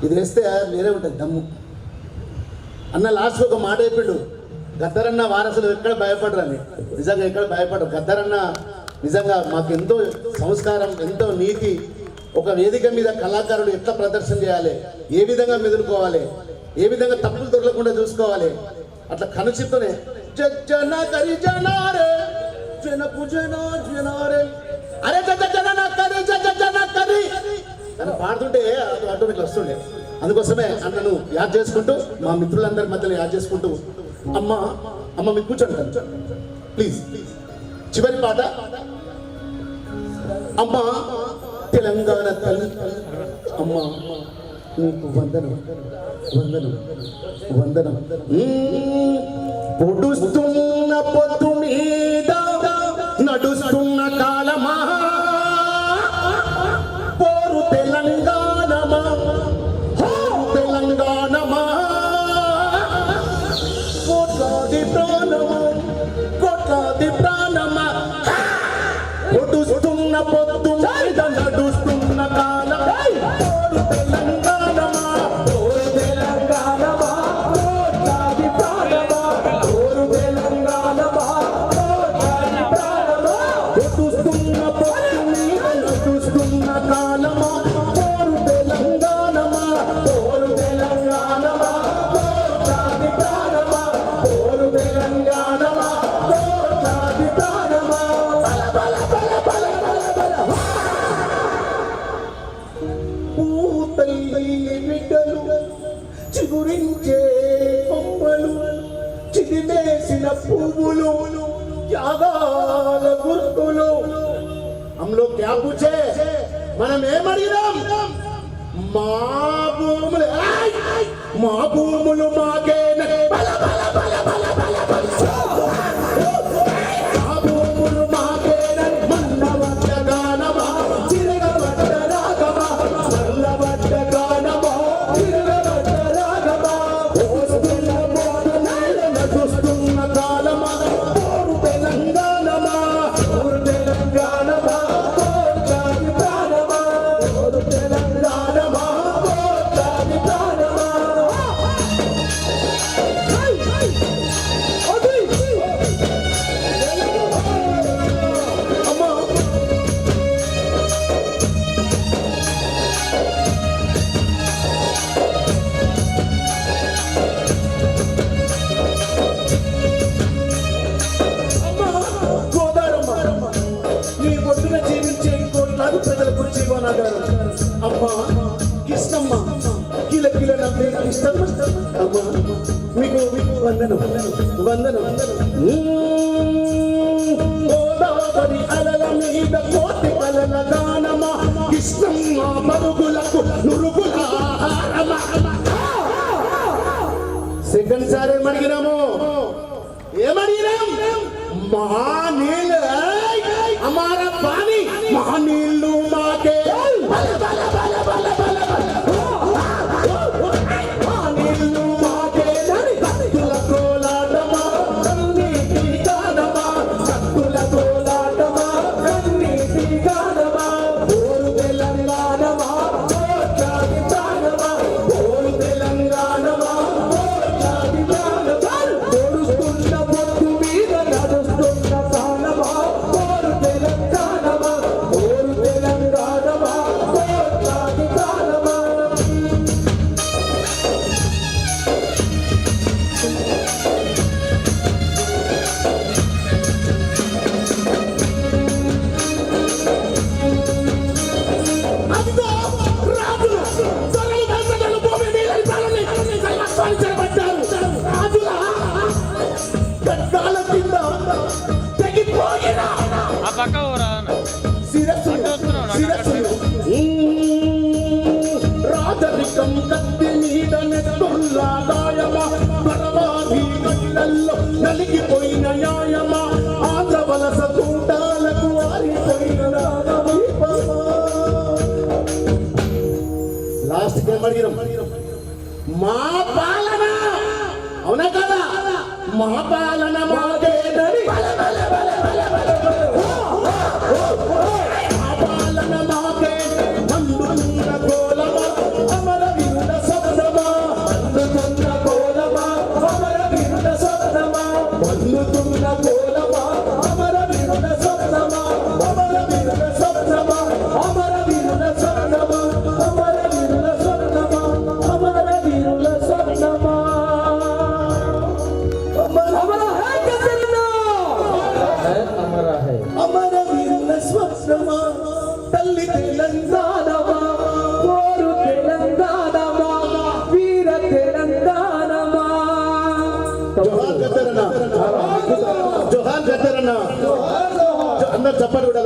ఇది వేస్తే వేరే ఉంటుంది దమ్ము. అన్న లాస్ట్ ఒక మాట చెప్పిండు, గద్దరన్న వారసులు ఎక్కడ భయపడరని. నిజంగా ఎక్కడ భయపడరు. గద్దరన్న నిజంగా మాకు ఎంతో సంస్కారం, ఎంతో నీతి. ఒక వేదిక మీద కళాకారుడు ఎట్లా ప్రదర్శన చేయాలి, ఏ విధంగా మెదులుకోవాలి, ఏ విధంగా తప్పులు దొరకకుండా చూసుకోవాలి, అట్లా కనుచిత్తోనే జన కరి జనారే జనకు జన జనారే అరే జన కరి జన కరి అని పాడుతుంటే అది ఆటోమేటిక్ వస్తుండే. అందుకోసమే అన్నను యాద్ చేసుకుంటూ, మా మిత్రులందరి మధ్యలో యాద్ చేసుకుంటూ, అమ్మ మీకు కూర్చోండి ప్లీజ్. చివరి పాట. అమ్మ తెలంగాణ తల్లి, అమ్మ నీకు వందనం వందనం వందనం. పొడుస్తున్న పొద్దు మీద నడుస్తున్న కాలమా, పోరు తెలంగాణమా, తెలంగాణమా, కోట్లాది ప్రాణమా, కోట్లాది ప్రాణమా. పొడుస్తున్న పొద్దు మీద నడుస్తున్న కాలమా, పోరు తెలంగాణమా, పోరు తెలంగాణమా, కోట్లాది ప్రాణమా, పోరు తెలంగాణమా, కోట్లాది ప్రాణమా. పొడుస్తున్న పొద్దు మీద నడుస్తున్న కాలమా, పోరు తెలంగాణమా, పోరు తెలంగాణమా, కోట్లాది ప్రాణమా, పోరు తెలంగాణమా, కోట్లాది ప్రాణమా. బల బల బల బల బల బల. పూతల్లి బిడ్డలు, చిగురించే కొమ్మలు, చిదిమేసిన పువ్వులు, త్యాగాల గుర్తులు. హమ్లో క్యా పూచే, మనం ఏమడిగినాం? మా భూములు, మా భూములు మాకేనా, బల బల బల బల బల బల. మా భూములు మాకేనా, మన్నవడ్డ గానమా, చిరగబడ్డ రాగమా, మల్లబడ్డ గానమా, చిరగబడ్డ రాగమా. పోస్తున్న పోటు నేల నడుస్తున్న కాలమా, పోరు తెలంగాణమా, పోరు తెలంగాణమా, కోట్లాది ప్రాణమా, పోరు తెలంగాణమా, కోట్లాది ప్రాణమా. అమ్మా గోదారమ్మ, నీ ఒడ్డున జీవించే కోట్లాది ప్రజల గురించి ఇవ్వనాగారు. అమ్మ కృష్ణమ్మ, కిల కిల నవ్వే కృష్ణమ్మ, అమ్మ మీకు వందనం వందనం. గోదావరి అలల మీద కోటి కలల గానమా, కృష్ణమ్మ మరుగులకు నురుగుల ఆహారమా. సెకండ్ సార్ ఏమడిగినాము? ఏమడిగినాం? మా నీళ్ళు, హమారా పానీ, మా నీళ్ళు మాకే. బల బల బల బల బల బల. మా నీళ్ళు మాకే. కత్తుల కోలాటమా, కన్నీటి గానమా, కత్తుల కోలాటమా, కన్నీటి గానమా. పోరు తెలంగాణమా, కోట్లాది ప్రాణమా, పోరు తెలంగాణమా, కోట్లాది ప్రాణమా. పొడుస్తున్న పొద్దు మీద నడుస్తున్న కాలమా, పోరు తెలంగాణమా, పోరు తెలంగాణమా, కోట్లాది ప్రాణమా. అదిగో రాజులు, దొరలు, దొంగలు, భూమి నీళ్ళని పాలని కైవసాలు చేపట్టారు. రాజుల గడ్డాల కింద తెగిపోయిన ఆ పక్క ఊరా శిరస్సులు, శిరస్సులు. రాజరికం కత్తి మీద నెత్తుల్లా గాయమా, పరమాధి గడ్డల్లో నలిగిపోయిన న్యాయమా, ఆంధ్ర వలస కూటాలకు ఆరిపోయిన రాగమీపమా. లాస్ట్ ఏమడిగినాం? మా పాలన, అవునా కదా? మా పాలన మాకేనని. బల బల బల బల బల బల. మా పాలన మాకే. మండుతున్న గోలమా, అమర వీరుల గద్దరన్న అందరు చప్పట్లు కూడా